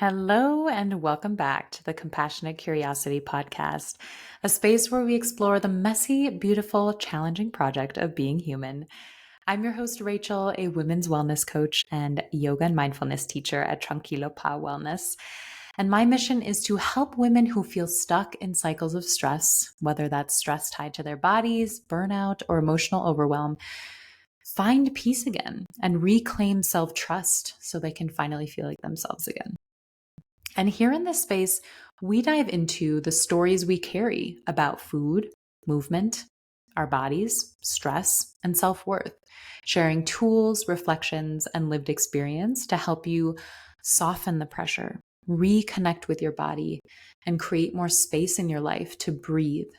Hello, and welcome back to the Compassionate Curiosity Podcast, a space where we explore the messy, beautiful, challenging project of being human. I'm your host, Rachel, a women's wellness coach and yoga and mindfulness teacher at Tranquilo Pa Wellness. And my mission is to help women who feel stuck in cycles of stress, whether that's stress tied to their bodies, burnout, or emotional overwhelm, find peace again and reclaim self trust so they can finally feel like themselves again. And here in this space, we dive into the stories we carry about food, movement, our bodies, stress, and self worth, sharing tools, reflections, and lived experience to help you soften the pressure, reconnect with your body, and create more space in your life to breathe,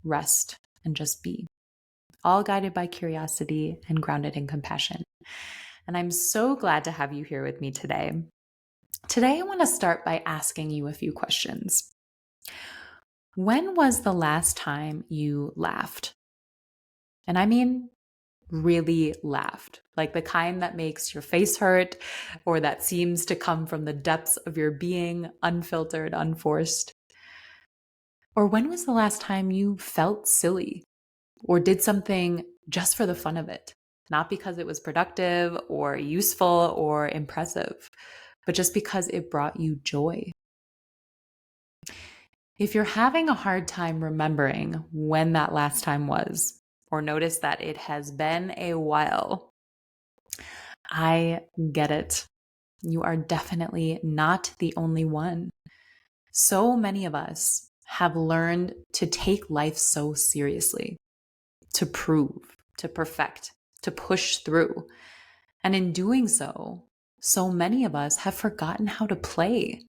rest, and just be. All guided by curiosity and grounded in compassion. And I'm so glad to have you here with me today. Today, I want to start by asking you a few questions. When was the last time you laughed? And I mean, really laughed, like the kind that makes your face hurt or that seems to come from the depths of your being, unfiltered, unforced. Or when was the last time you felt silly or did something just for the fun of it? Not because it was productive or useful or impressive, but just because it brought you joy. If you're having a hard time remembering when that last time was, or notice that it has been a while, I get it. You are definitely not the only one. So many of us have learned to take life so seriously, to prove, to perfect, to push through. And in doing so, so many of us have forgotten how to play,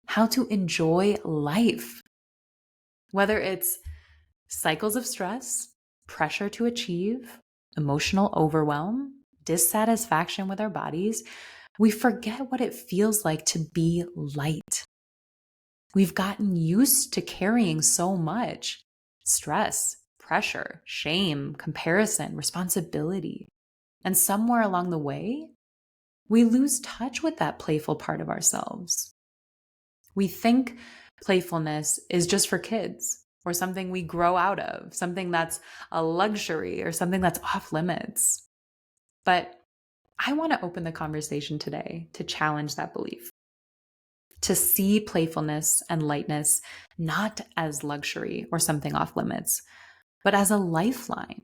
how to enjoy life. Whether it's cycles of stress, pressure to achieve, emotional overwhelm, dissatisfaction with our bodies, we forget what it feels like to be light. We've gotten used to carrying so much stress, pressure, shame, comparison, responsibility. And somewhere along the way, we lose touch with that playful part of ourselves. We think playfulness is just for kids or something we grow out of, something that's a luxury or something that's off limits. But I want to open the conversation today to challenge that belief, to see playfulness and lightness not as luxury or something off limits, but as a lifeline,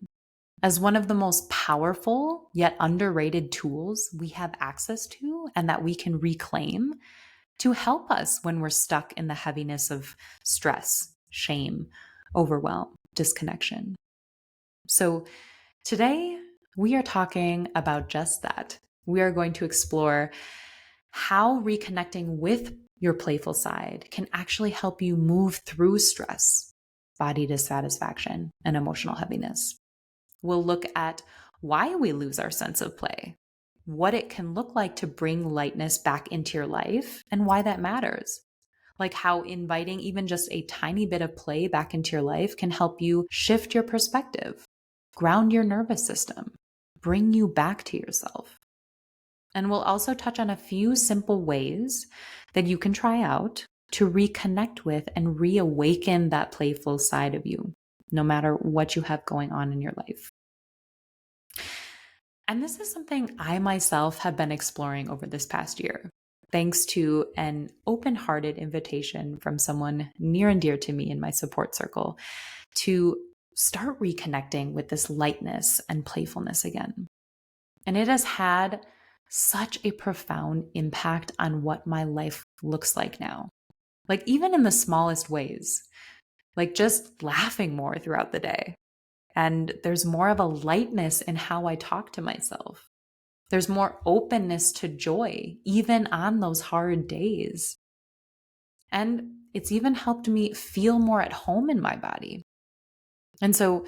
as one of the most powerful yet underrated tools we have access to and that we can reclaim to help us when we're stuck in the heaviness of stress, shame, overwhelm, disconnection. So today we are talking about just that. We are going to explore how reconnecting with your playful side can actually help you move through stress, body dissatisfaction, and emotional heaviness. We'll look at why we lose our sense of play, what it can look like to bring lightness back into your life, and why that matters. Like how inviting even just a tiny bit of play back into your life can help you shift your perspective, ground your nervous system, bring you back to yourself. And we'll also touch on a few simple ways that you can try out to reconnect with and reawaken that playful side of you, no matter what you have going on in your life. And this is something I myself have been exploring over this past year, thanks to an open-hearted invitation from someone near and dear to me in my support circle to start reconnecting with this lightness and playfulness again. And it has had such a profound impact on what my life looks like now. Like even in the smallest ways, like just laughing more throughout the day. And there's more of a lightness in how I talk to myself. There's more openness to joy, even on those hard days. And it's even helped me feel more at home in my body. And so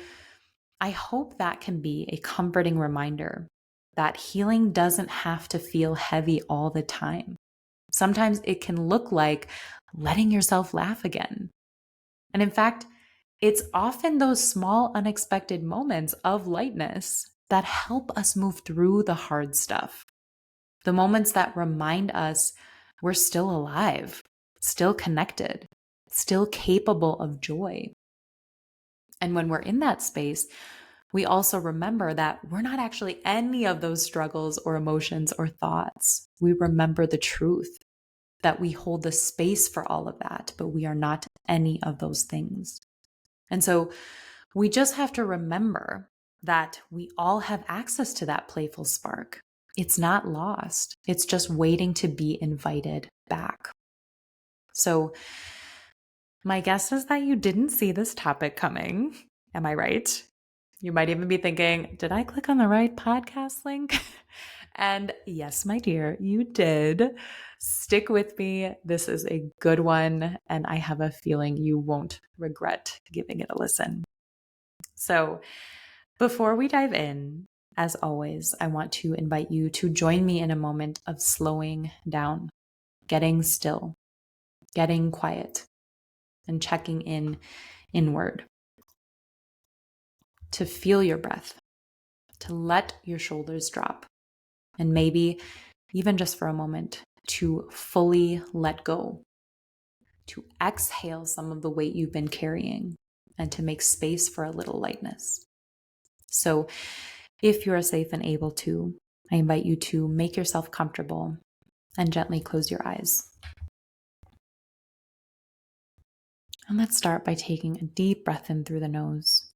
I hope that can be a comforting reminder that healing doesn't have to feel heavy all the time. Sometimes it can look like letting yourself laugh again. And in fact, it's often those small, unexpected moments of lightness that help us move through the hard stuff. The moments that remind us we're still alive, still connected, still capable of joy. And when we're in that space, we also remember that we're not actually any of those struggles or emotions or thoughts. We remember the truth that we hold the space for all of that, but we are not any of those things. And so we just have to remember that we all have access to that playful spark. It's not lost. It's just waiting to be invited back. So my guess is that you didn't see this topic coming. Am I right? You might even be thinking, did I click on the right podcast link? And yes, my dear, you did. Stick with me. This is a good one, and I have a feeling you won't regret giving it a listen. So before we dive in, as always, I want to invite you to join me in a moment of slowing down, getting still, getting quiet, and checking in inward. To feel your breath, to let your shoulders drop, and maybe even just for a moment, to fully let go, to exhale some of the weight you've been carrying, and to make space for a little lightness. So if you are safe and able to, I invite you to make yourself comfortable and gently close your eyes. And let's start by taking a deep breath in through the nose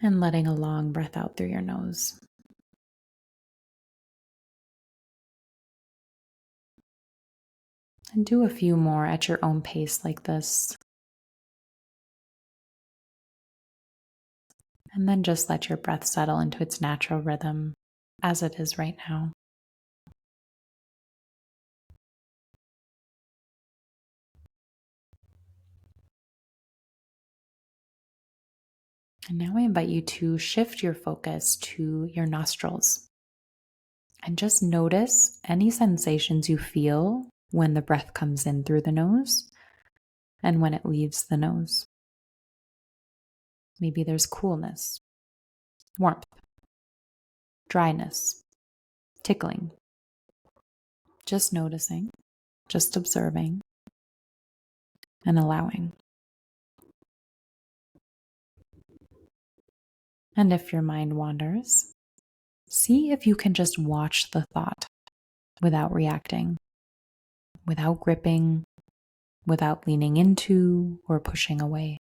and letting a long breath out through your nose. And do a few more at your own pace like this. And then just let your breath settle into its natural rhythm as it is right now. And now I invite you to shift your focus to your nostrils and just notice any sensations you feel when the breath comes in through the nose and when it leaves the nose. Maybe there's coolness, warmth, dryness, tickling. Just noticing, just observing, and allowing. And if your mind wanders, see if you can just watch the thought without reacting, without gripping, without leaning into or pushing away.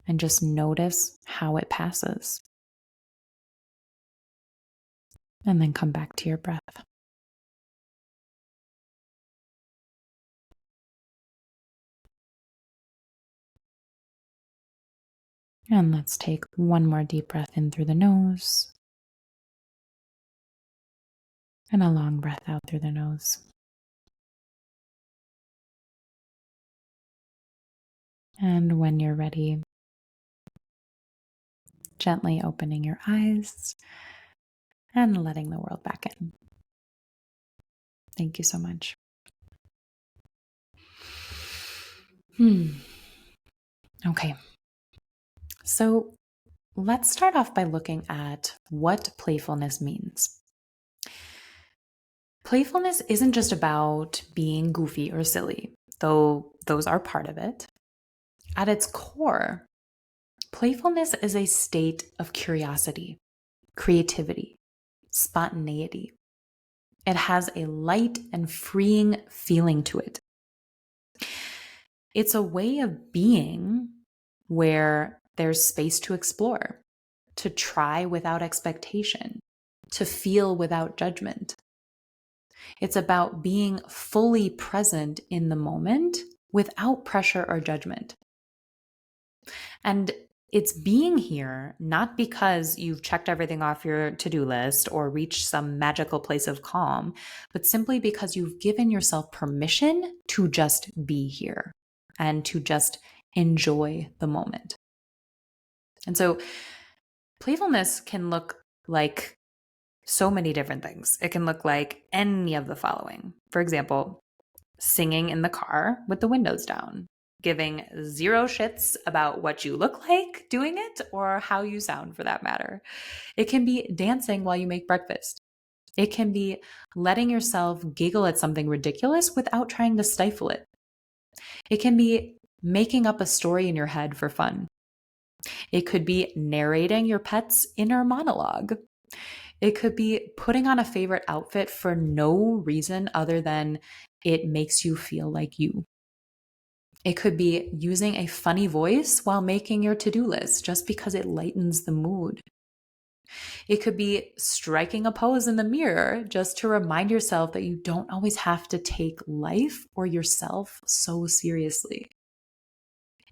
And just notice how it passes. And then come back to your breath. And let's take one more deep breath in through the nose and a long breath out through the nose. And when you're ready, gently opening your eyes and letting the world back in. Thank you so much. Okay. So let's start off by looking at what playfulness means. Playfulness isn't just about being goofy or silly, though those are part of it. At its core, playfulness is a state of curiosity, creativity, spontaneity. It has a light and freeing feeling to it. It's a way of being where there's space to explore, to try without expectation, to feel without judgment. It's about being fully present in the moment without pressure or judgment. And it's being here not because you've checked everything off your to-do list or reached some magical place of calm, but simply because you've given yourself permission to just be here and to just enjoy the moment. And so playfulness can look like so many different things. It can look like any of the following. For example, singing in the car with the windows down, giving zero shits about what you look like doing it or how you sound for that matter. It can be dancing while you make breakfast, It can be letting yourself giggle at something ridiculous without trying to stifle it. It can be making up a story in your head for fun. It could be narrating your pet's inner monologue. It could be putting on a favorite outfit for no reason other than it makes you feel like you. It could be using a funny voice while making your to-do list just because it lightens the mood. It could be striking a pose in the mirror just to remind yourself that you don't always have to take life or yourself so seriously.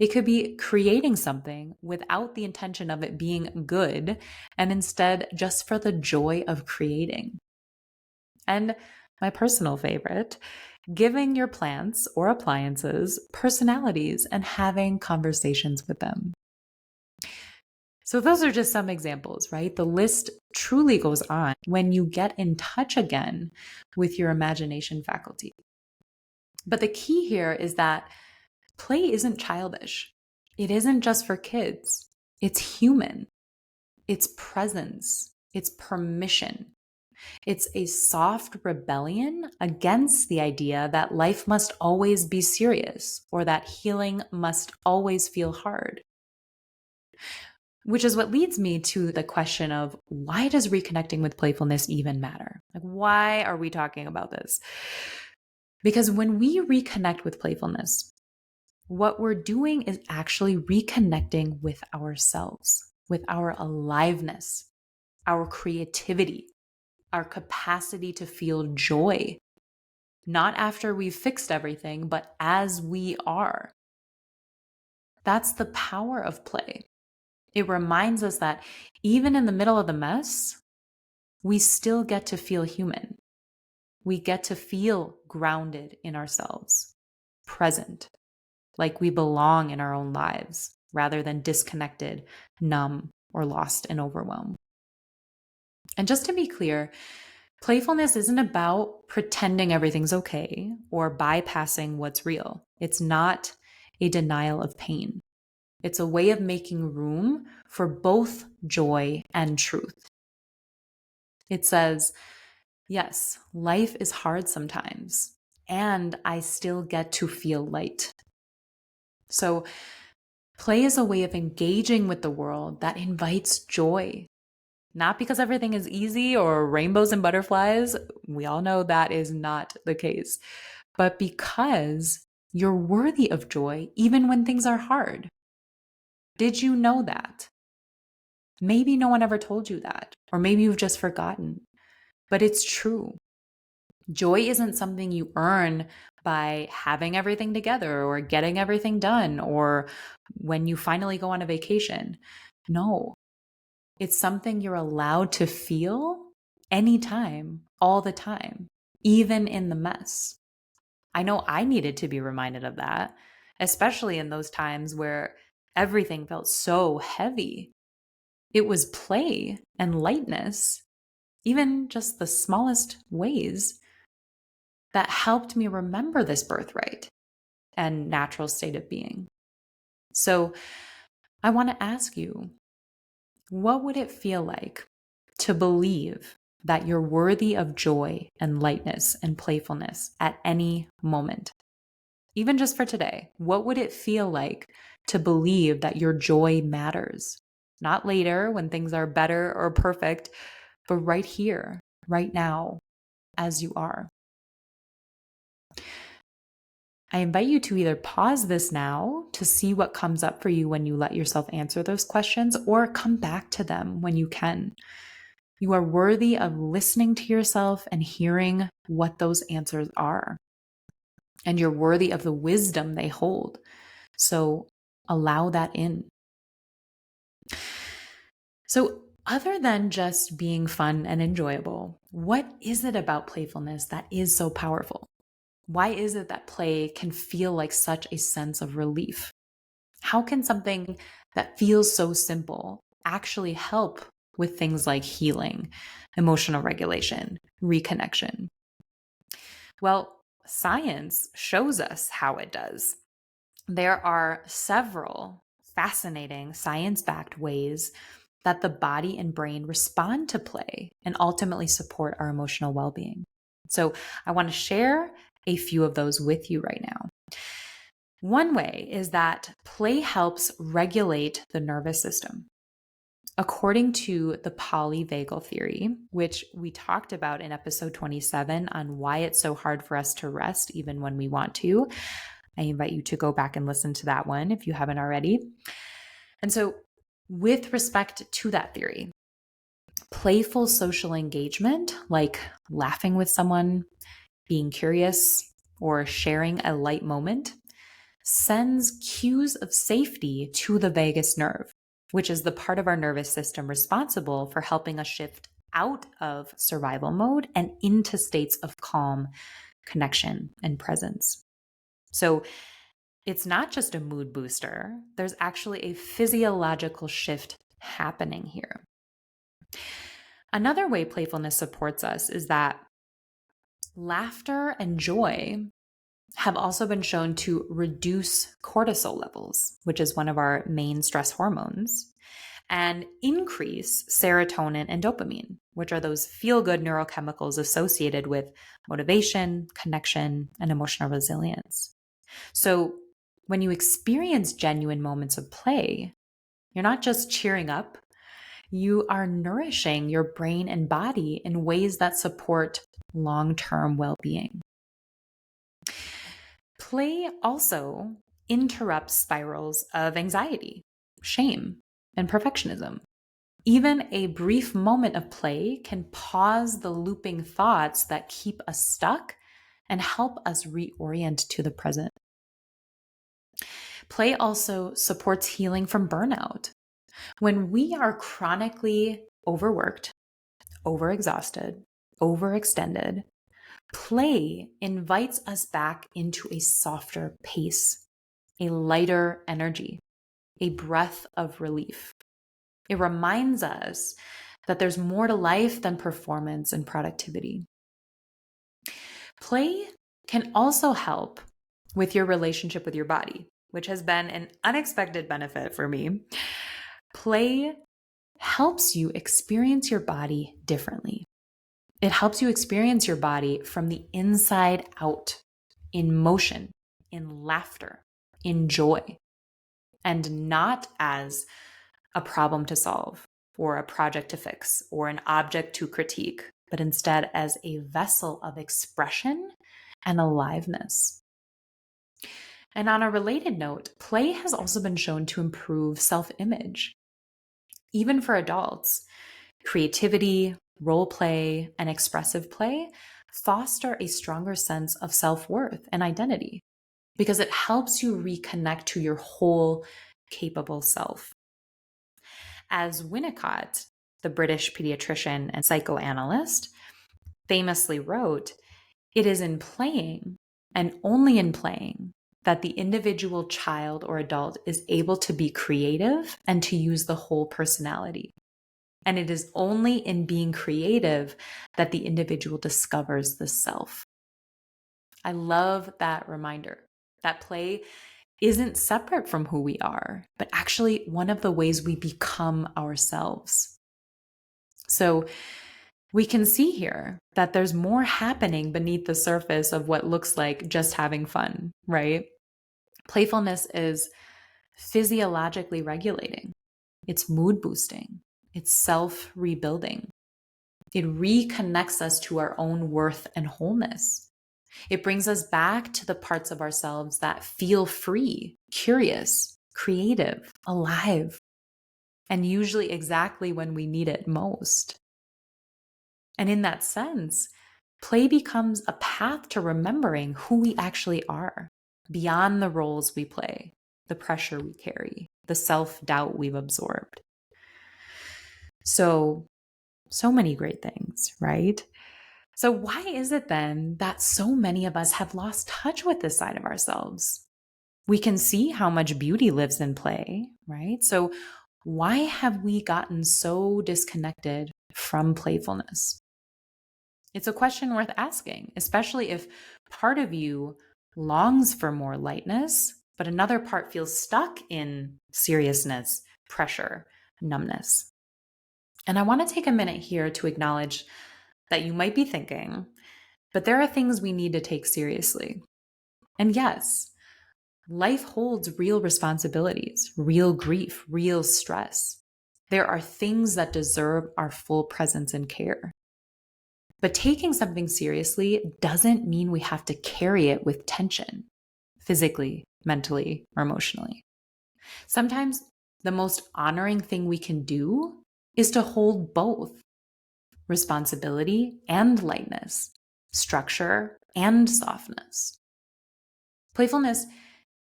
It could be creating something without the intention of it being good and instead just for the joy of creating. And my personal favorite, giving your plants or appliances personalities and having conversations with them. So, those are just some examples, right? The list truly goes on when you get in touch again with your imagination faculty. But the key here is that play isn't childish, it isn't just for kids, it's human, it's presence, it's permission. It's a soft rebellion against the idea that life must always be serious or that healing must always feel hard. Which is what leads me to the question of why does reconnecting with playfulness even matter? Like, why are we talking about this? Because when we reconnect with playfulness, what we're doing is actually reconnecting with ourselves, with our aliveness, our creativity, our capacity to feel joy, not after we've fixed everything, but as we are. That's the power of play. It reminds us that even in the middle of the mess, we still get to feel human. We get to feel grounded in ourselves, present, like we belong in our own lives, rather than disconnected, numb, or lost in overwhelm. And just to be clear, playfulness isn't about pretending everything's okay or bypassing what's real. It's not a denial of pain. It's a way of making room for both joy and truth. It says, yes, life is hard sometimes, and I still get to feel light. So, play is a way of engaging with the world that invites joy. Not because everything is easy or rainbows and butterflies. We all know that is not the case. But because you're worthy of joy even when things are hard. Did you know that? Maybe no one ever told you that, or maybe you've just forgotten. But it's true. Joy isn't something you earn by having everything together or getting everything done or when you finally go on a vacation. No, it's something you're allowed to feel anytime, all the time, even in the mess. I know I needed to be reminded of that, especially in those times where everything felt so heavy. It was play and lightness, even just the smallest ways, that helped me remember this birthright and natural state of being. So I want to ask you, what would it feel like to believe that you're worthy of joy and lightness and playfulness at any moment? Even just for today, what would it feel like to believe that your joy matters? Not later when things are better or perfect, but right here, right now, as you are. I invite you to either pause this now to see what comes up for you when you let yourself answer those questions, or come back to them when you can. You are worthy of listening to yourself and hearing what those answers are. And you're worthy of the wisdom they hold. So allow that in. So, other than just being fun and enjoyable, what is it about playfulness that is so powerful? Why is it that play can feel like such a sense of relief? How can something that feels so simple actually help with things like healing, emotional regulation, reconnection? Well, science shows us how it does. There are several fascinating science-backed ways that the body and brain respond to play and ultimately support our emotional well being. So, I want to share a few of those with you right now. One way is that play helps regulate the nervous system. According to the polyvagal theory, which we talked about in episode 27 on why it's so hard for us to rest even when we want to, I invite you to go back and listen to that one if you haven't already. And so, with respect to that theory, playful social engagement, like laughing with someone, being curious, or sharing a light moment, sends cues of safety to the vagus nerve, which is the part of our nervous system responsible for helping us shift out of survival mode and into states of calm, connection, and presence. So it's not just a mood booster, there's actually a physiological shift happening here. Another way playfulness supports us is that laughter and joy have also been shown to reduce cortisol levels, which is one of our main stress hormones, and increase serotonin and dopamine, which are those feel-good neurochemicals associated with motivation, connection, and emotional resilience. So when you experience genuine moments of play, you're not just cheering up, you are nourishing your brain and body in ways that support long-term well-being. Play also interrupts spirals of anxiety, shame, and perfectionism. Even a brief moment of play can pause the looping thoughts that keep us stuck and help us reorient to the present. Play also supports healing from burnout. When we are chronically overworked, overexhausted, overextended, play invites us back into a softer pace, a lighter energy, a breath of relief. It reminds us that there's more to life than performance and productivity. Play can also help with your relationship with your body, which has been an unexpected benefit for me. Play helps you experience your body differently. It helps you experience your body from the inside out, in motion, in laughter, in joy, and not as a problem to solve or a project to fix or an object to critique, but instead as a vessel of expression and aliveness. And on a related note, play has also been shown to improve self-image. Even for adults, creativity, role play, and expressive play foster a stronger sense of self-worth and identity because it helps you reconnect to your whole capable self. As Winnicott, the British pediatrician and psychoanalyst, famously wrote, "It is in playing, and only in playing, that the individual child or adult is able to be creative and to use the whole personality. And it is only in being creative that the individual discovers the self." I love that reminder that play isn't separate from who we are, but actually one of the ways we become ourselves. So we can see here that there's more happening beneath the surface of what looks like just having fun, right? Playfulness is physiologically regulating. It's mood boosting. It's self-rebuilding. It reconnects us to our own worth and wholeness. It brings us back to the parts of ourselves that feel free, curious, creative, alive, and usually exactly when we need it most. And in that sense, play becomes a path to remembering who we actually are, beyond the roles we play, the pressure we carry, the self-doubt we've absorbed. So many great things, right? So why is it then that so many of us have lost touch with this side of ourselves? We can see how much beauty lives in play, right? So why have we gotten so disconnected from playfulness? It's a question worth asking, especially if part of you longs for more lightness, but another part feels stuck in seriousness, pressure, numbness. And I want to take a minute here to acknowledge that you might be thinking, but there are things we need to take seriously. And yes, life holds real responsibilities, real grief, real stress. There are things that deserve our full presence and care. But taking something seriously doesn't mean we have to carry it with tension, physically, mentally, or emotionally. Sometimes the most honoring thing we can do is to hold both responsibility and lightness, structure and softness. Playfulness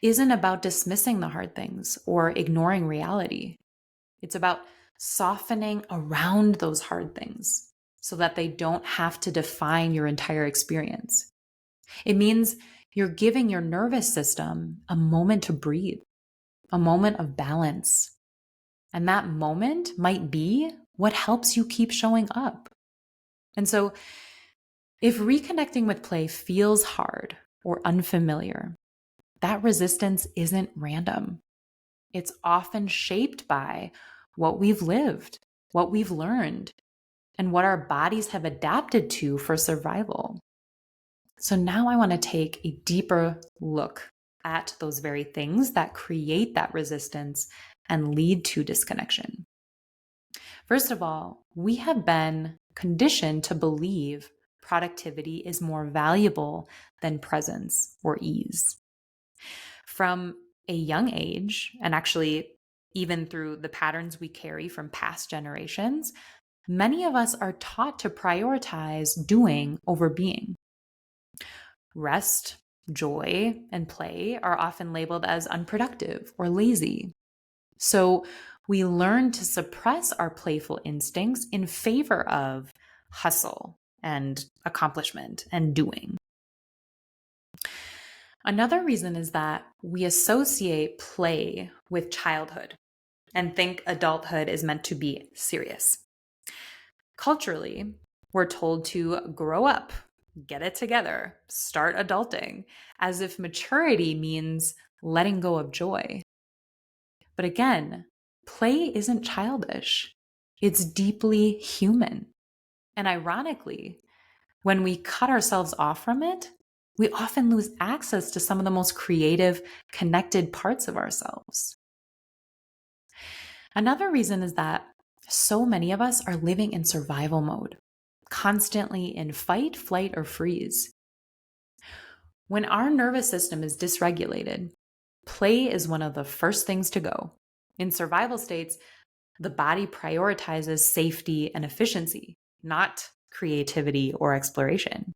isn't about dismissing the hard things or ignoring reality. It's about softening around those hard things so that they don't have to define your entire experience. It means you're giving your nervous system a moment to breathe, a moment of balance. And that moment might be what helps you keep showing up. And so, if reconnecting with play feels hard or unfamiliar, that resistance isn't random. It's often shaped by what we've lived, what we've learned, and what our bodies have adapted to for survival. So now I want to take a deeper look at those very things that create that resistance and lead to disconnection. First of all, we have been conditioned to believe productivity is more valuable than presence or ease. From a young age, and actually even through the patterns we carry from past generations, many of us are taught to prioritize doing over being. Rest, joy, and play are often labeled as unproductive or lazy. So we learn to suppress our playful instincts in favor of hustle and accomplishment and doing. Another reason is that we associate play with childhood and think adulthood is meant to be serious. Culturally, we're told to grow up, get it together, start adulting, as if maturity means letting go of joy. But again, play isn't childish. It's deeply human. And ironically, when we cut ourselves off from it, we often lose access to some of the most creative, connected parts of ourselves. Another reason is that so many of us are living in survival mode, constantly in fight, flight, or freeze. When our nervous system is dysregulated, play is one of the first things to go. In survival states, the body prioritizes safety and efficiency, not creativity or exploration.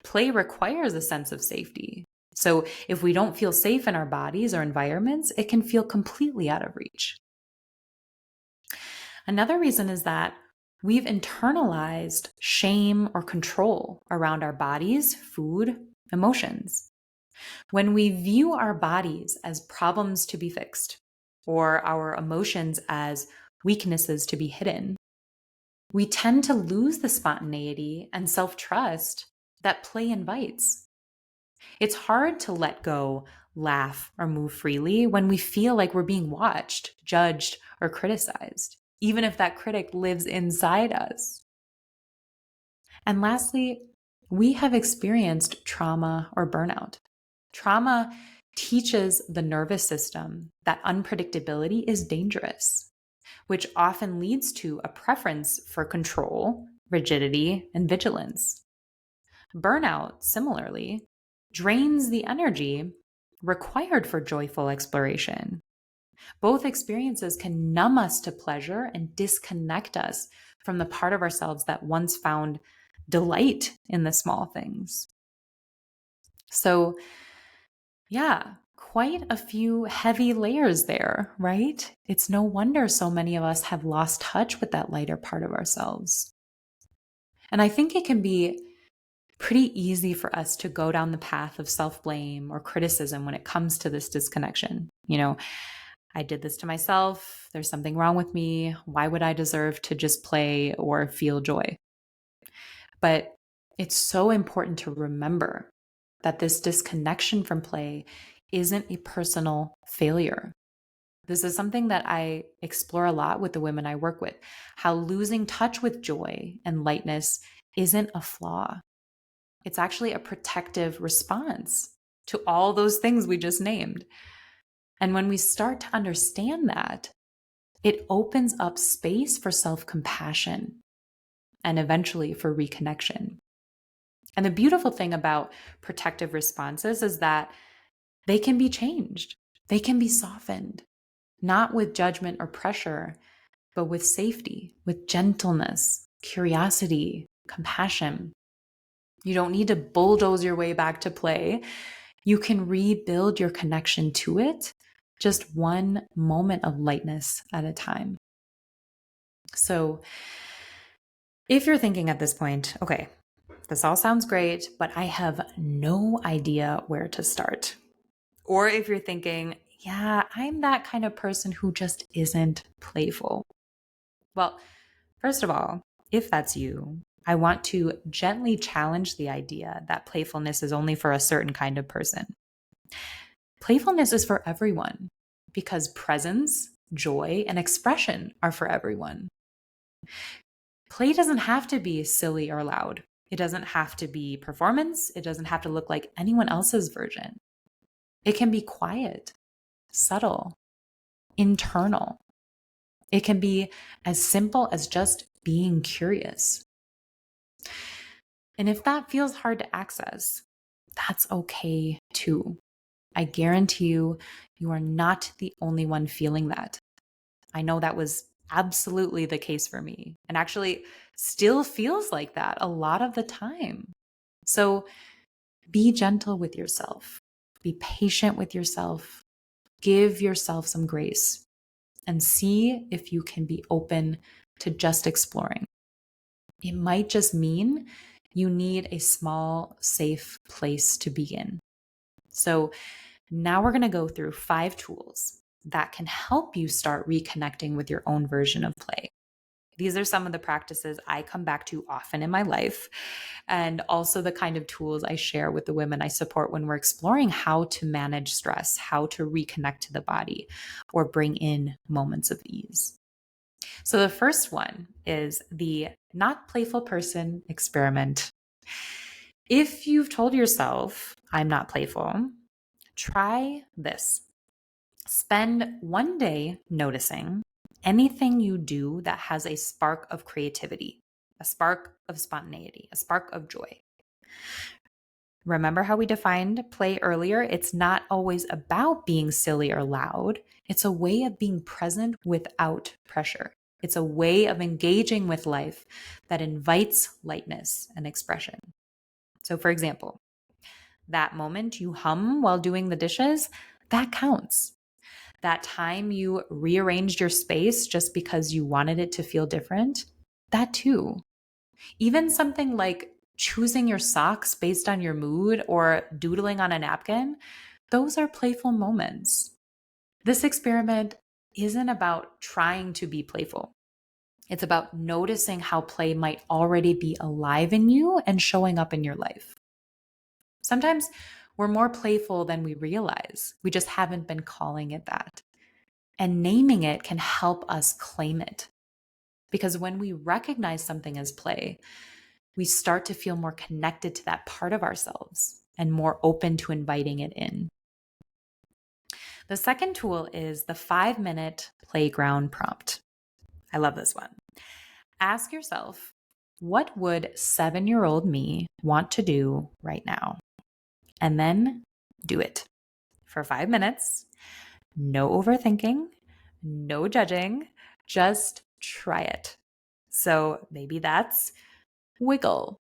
Play requires a sense of safety. So if we don't feel safe in our bodies or environments, it can feel completely out of reach. Another reason is that we've internalized shame or control around our bodies, food, emotions. When we view our bodies as problems to be fixed or our emotions as weaknesses to be hidden, we tend to lose the spontaneity and self-trust that play invites. It's hard to let go, laugh, or move freely when we feel like we're being watched, judged, or criticized, even if that critic lives inside us. And lastly, we have experienced trauma or burnout. Trauma teaches the nervous system that unpredictability is dangerous, which often leads to a preference for control, rigidity, and vigilance. Burnout, similarly, drains the energy required for joyful exploration. Both experiences can numb us to pleasure and disconnect us from the part of ourselves that once found delight in the small things. So, yeah, quite a few heavy layers there, right? It's no wonder so many of us have lost touch with that lighter part of ourselves. And I think it can be pretty easy for us to go down the path of self-blame or criticism when it comes to this disconnection. I did this to myself. There's something wrong with me. Why would I deserve to just play or feel joy? But it's so important to remember that this disconnection from play isn't a personal failure. This is something that I explore a lot with the women I work with, how losing touch with joy and lightness isn't a flaw. It's actually a protective response to all those things we just named. And when we start to understand that, it opens up space for self-compassion and eventually for reconnection. And the beautiful thing about protective responses is that they can be changed. They can be softened, not with judgment or pressure, but with safety, with gentleness, curiosity, compassion. You don't need to bulldoze your way back to play. You can rebuild your connection to it, just one moment of lightness at a time. So if you're thinking at this point, okay, this all sounds great, but I have no idea where to start. Or if you're thinking, yeah, I'm that kind of person who just isn't playful. Well, first of all, if that's you, I want to gently challenge the idea that playfulness is only for a certain kind of person. Playfulness is for everyone because presence, joy, and expression are for everyone. Play doesn't have to be silly or loud. It doesn't have to be performance. It doesn't have to look like anyone else's version. It can be quiet, subtle, internal. It can be as simple as just being curious. And if that feels hard to access, that's okay too. I guarantee you, you are not the only one feeling that. I know that was absolutely the case for me, and actually still feels like that a lot of the time. So be gentle with yourself, be patient with yourself, give yourself some grace, and see if you can be open to just exploring. It might just mean you need a small, safe place to begin. So now we're going to go through 5 tools that can help you start reconnecting with your own version of play. These are some of the practices I come back to often in my life, and also the kind of tools I share with the women I support when we're exploring how to manage stress, how to reconnect to the body, or bring in moments of ease. So the first one is the not playful person experiment. If you've told yourself, I'm not playful, try this. Spend one day noticing anything you do that has a spark of creativity, a spark of spontaneity, a spark of joy. Remember how we defined play earlier? It's not always about being silly or loud. It's a way of being present without pressure. It's a way of engaging with life that invites lightness and expression. So, for example, that moment you hum while doing the dishes, that counts. That time you rearranged your space just because you wanted it to feel different, that too. Even something like choosing your socks based on your mood or doodling on a napkin, those are playful moments. This experiment isn't about trying to be playful. It's about noticing how play might already be alive in you and showing up in your life. Sometimes we're more playful than we realize. We just haven't been calling it that. And naming it can help us claim it. Because when we recognize something as play, we start to feel more connected to that part of ourselves and more open to inviting it in. The second tool is the 5-minute playground prompt. I love this one. Ask yourself, what would 7-year-old me want to do right now? And then do it for 5 minutes. No overthinking, no judging, just try it. So maybe that's wiggle.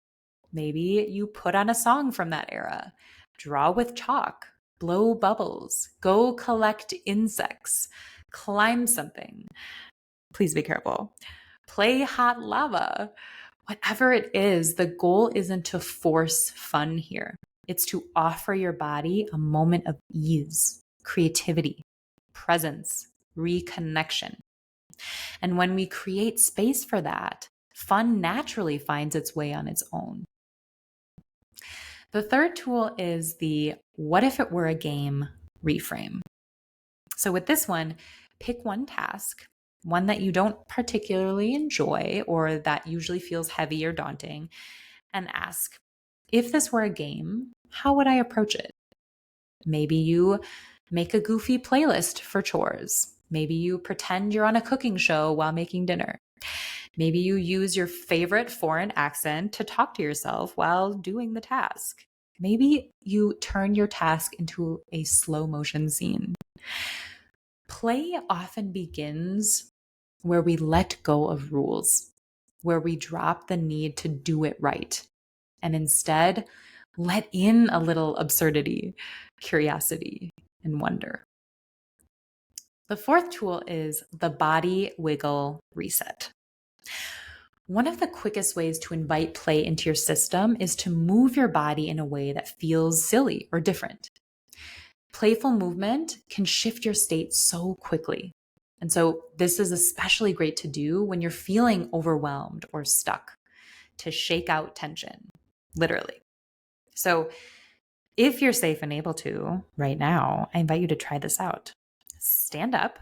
Maybe you put on a song from that era, draw with chalk, blow bubbles, go collect insects, climb something. Please be careful. Play hot lava. Whatever it is, the goal isn't to force fun here. It's to offer your body a moment of ease, creativity, presence, reconnection. And when we create space for that, fun naturally finds its way on its own. The third tool is the what if it were a game reframe. So with this one, Pick one task, one that you don't particularly enjoy or that usually feels heavy or daunting, and ask, if this were a game, how would I approach it? Maybe you make a goofy playlist for chores. Maybe you pretend you're on a cooking show while making dinner. Maybe you use your favorite foreign accent to talk to yourself while doing the task. Maybe you turn your task into a slow motion scene. Play often begins where we let go of rules, where we drop the need to do it right, and instead let in a little absurdity, curiosity, and wonder. The fourth tool is the body wiggle reset. One of the quickest ways to invite play into your system is to move your body in a way that feels silly or different. Playful movement can shift your state so quickly. And so this is especially great to do when you're feeling overwhelmed or stuck, to shake out tension, literally. So if you're safe and able to right now, I invite you to try this out. Stand up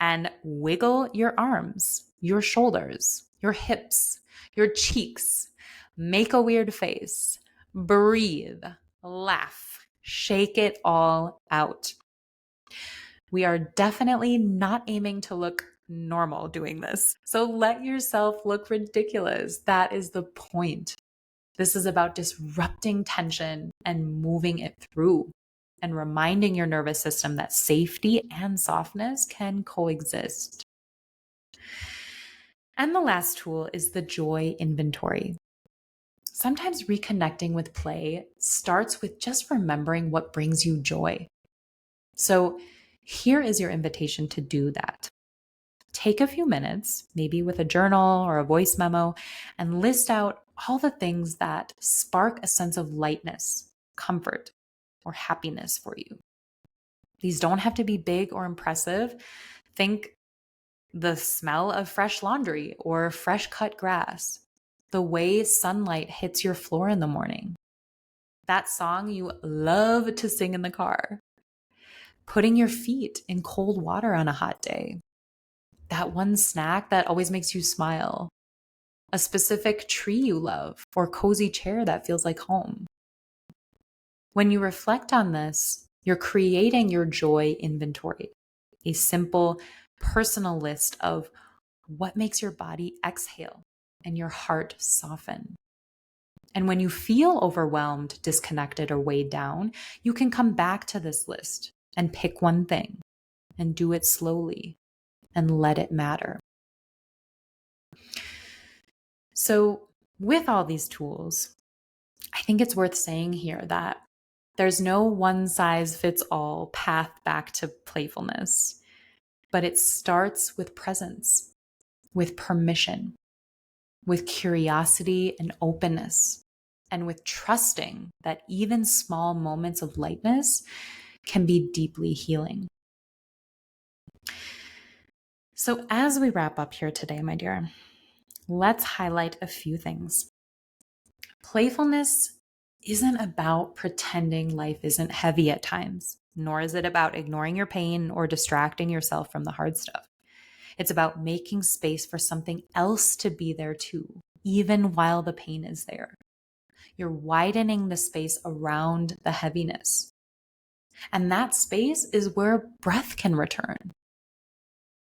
and wiggle your arms, your shoulders, your hips, your cheeks. Make a weird face. Breathe, laugh, shake it all out. We are definitely not aiming to look normal doing this. So let yourself look ridiculous. That is the point. This is about disrupting tension and moving it through and reminding your nervous system that safety and softness can coexist. And the last tool is the joy inventory. Sometimes reconnecting with play starts with just remembering what brings you joy. So here is your invitation to do that. Take a few minutes, maybe with a journal or a voice memo, and list out all the things that spark a sense of lightness, comfort, or happiness for you. These don't have to be big or impressive. Think the smell of fresh laundry or fresh cut grass, the way sunlight hits your floor in the morning, that song you love to sing in the car, putting your feet in cold water on a hot day, that one snack that always makes you smile, a specific tree you love, or cozy chair that feels like home. When you reflect on this, you're creating your joy inventory, a simple, personal list of what makes your body exhale and your heart soften. And when you feel overwhelmed, disconnected, or weighed down, you can come back to this list and pick one thing and do it slowly and let it matter. So, with all these tools, I think it's worth saying here that there's no one size fits all path back to playfulness, but it starts with presence, with permission, with curiosity and openness, and with trusting that even small moments of lightness can be deeply healing. So, as we wrap up here today, my dear, let's highlight a few things. Playfulness isn't about pretending life isn't heavy at times, nor is it about ignoring your pain or distracting yourself from the hard stuff. It's about making space for something else to be there too, even while the pain is there. You're widening the space around the heaviness. And that space is where breath can return.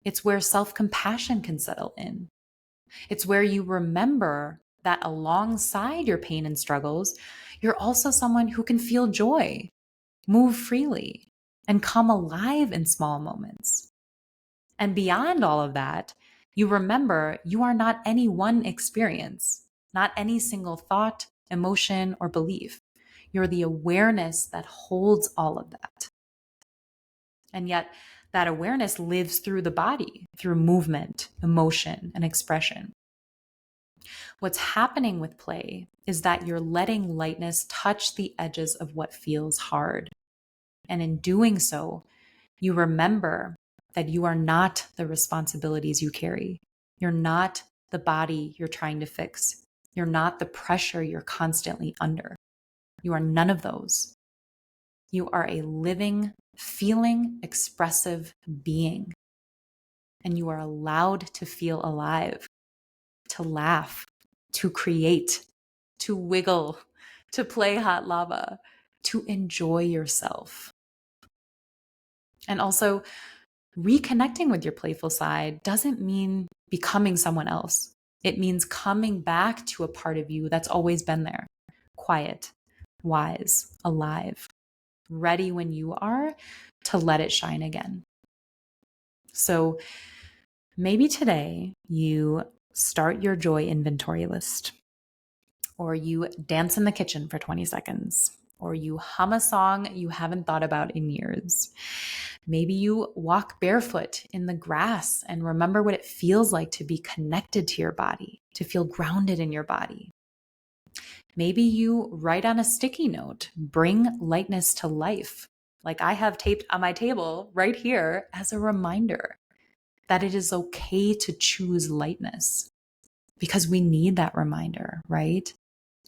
It's where self-compassion can settle in. It's where you remember that alongside your pain and struggles, you're also someone who can feel joy, move freely, and come alive in small moments. And beyond all of that, you remember you are not any one experience, not any single thought, emotion, or belief. You're the awareness that holds all of that. And yet, that awareness lives through the body, through movement, emotion, and expression. What's happening with play is that you're letting lightness touch the edges of what feels hard. And in doing so, you remember that you are not the responsibilities you carry. You're not the body you're trying to fix. You're not the pressure you're constantly under. You are none of those. You are a living, feeling, expressive being and you are allowed to feel alive, to laugh, to create, to wiggle, to play hot lava, to enjoy yourself. And also, reconnecting with your playful side doesn't mean becoming someone else. It means coming back to a part of you that's always been there, quiet, wise, alive, ready when you are to let it shine again. So maybe today you start your joy inventory list, or you dance in the kitchen for 20 seconds, or you hum a song you haven't thought about in years. Maybe you walk barefoot in the grass and remember what it feels like to be connected to your body, to feel grounded in your body. Maybe you write on a sticky note, bring lightness to life, like I have taped on my table right here as a reminder that it is okay to choose lightness, because we need that reminder, right?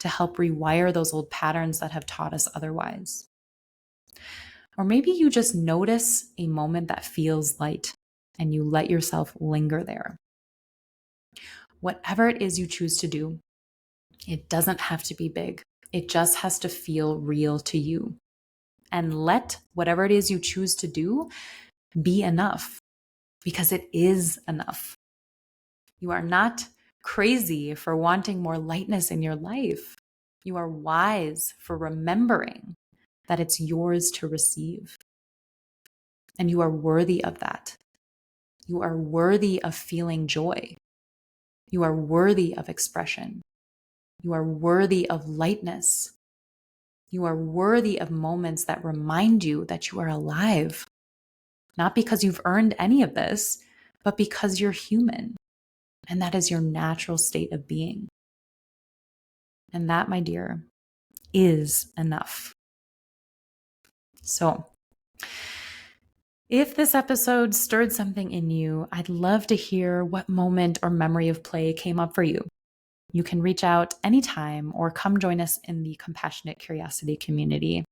To help rewire those old patterns that have taught us otherwise. Or maybe you just notice a moment that feels light and you let yourself linger there. Whatever it is you choose to do, it doesn't have to be big. It just has to feel real to you. And let whatever it is you choose to do be enough, because it is enough. You are not crazy for wanting more lightness in your life. You are wise for remembering that it's yours to receive. And you are worthy of that. You are worthy of feeling joy. You are worthy of expression. You are worthy of lightness. You are worthy of moments that remind you that you are alive, not because you've earned any of this, but because you're human. And that is your natural state of being. And that, my dear, is enough. So, if this episode stirred something in you, I'd love to hear what moment or memory of play came up for you. You can reach out anytime or come join us in the Compassionate Curiosity community,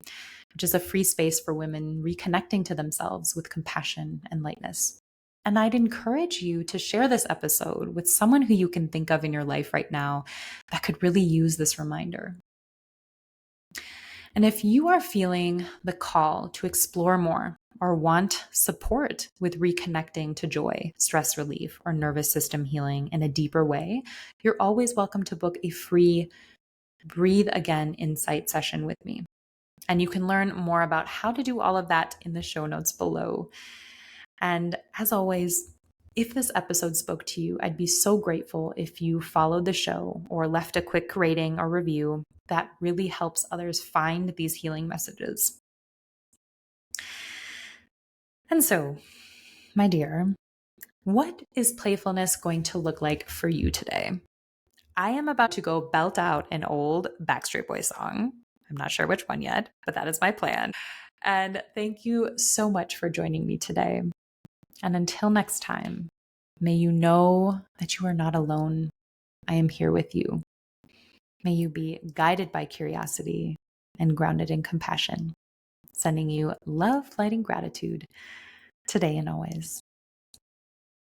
which is a free space for women reconnecting to themselves with compassion and lightness. And I'd encourage you to share this episode with someone who you can think of in your life right now that could really use this reminder. And if you are feeling the call to explore more or want support with reconnecting to joy, stress relief, or nervous system healing in a deeper way, you're always welcome to book a free Breathe Again Insight session with me. And you can learn more about how to do all of that in the show notes below. And as always, if this episode spoke to you, I'd be so grateful if you followed the show or left a quick rating or review. That really helps others find these healing messages. And so, my dear, what is playfulness going to look like for you today? I am about to go belt out an old Backstreet Boys song. I'm not sure which one yet, but that is my plan. And thank you so much for joining me today. And until next time, may you know that you are not alone. I am here with you. May you be guided by curiosity and grounded in compassion, sending you love, light, and gratitude today and always.